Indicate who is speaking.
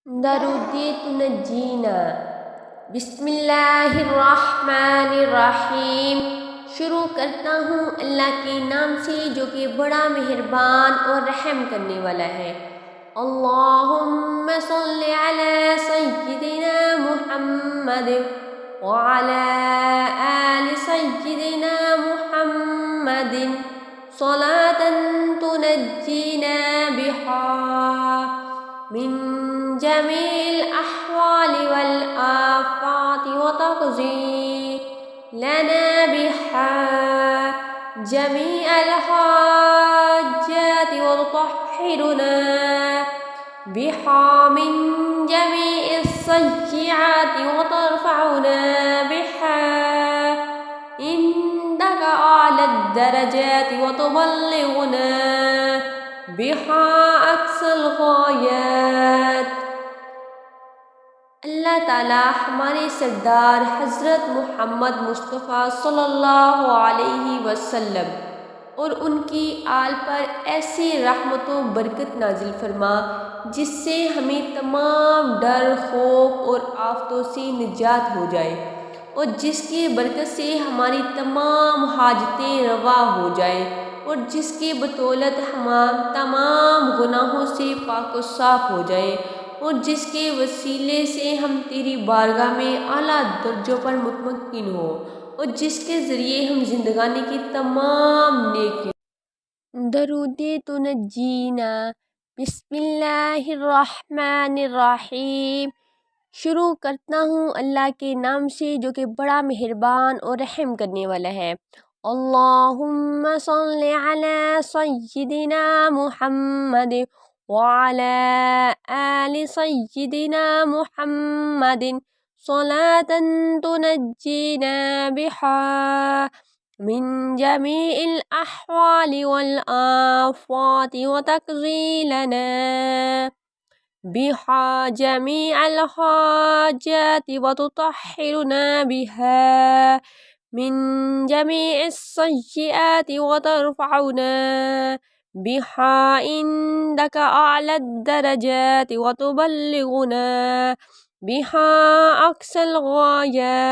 Speaker 1: درود تنجینا۔ بسم اللہ الرحمن الرحیم۔ شروع کرتا ہوں اللہ کے نام سے جو کہ بڑا مہربان اور رحم کرنے والا ہے۔ اللہم صلی علی سیدنا محمد وعلی آل سیدنا محمد صلاۃ تنجینا بہا من جميع الأحوال والآفات وتقضي لنا بها جميع الحاجات وتطهرنا بها من جميع السيئات وترفعنا بها عندك أعلى الدرجات وتبلغنا بها أقصى الغايات۔ اللہ تعالیٰ ہمارے سردار حضرت محمد مصطفیٰ صلی اللہ علیہ وسلم اور ان کی آل پر ایسی رحمت و برکت نازل فرما جس سے ہمیں تمام ڈر، خوف اور آفتوں سے نجات ہو جائے، اور جس کی برکت سے ہماری تمام حاجتیں روا ہو جائیں، اور جس کی بدولت ہم تمام گناہوں سے پاک و صاف ہو جائیں، اور جس کے وسیلے سے ہم تیری بارگاہ میں اعلیٰ درجوں پر مطمئن ہو، اور جس کے ذریعے ہم زندگانی کی تمام نیکیوں۔ درود تنجینا۔ بسم اللہ الرحمن الرحیم۔ شروع کرتا ہوں اللہ کے نام سے جو کہ بڑا مہربان اور رحم کرنے والا ہے۔ اللہم صلی علی سیدنا محمد وعلى آل سيدنا محمد صلاة تنجينا بها من جميع الأحوال والآفات وتقضي لنا بها جميع الحاجات وتطهرنا بها من جميع السيئات وترفعنا بها عندك أعلى الدرجات وتبلغنا بها أقصى الغايات۔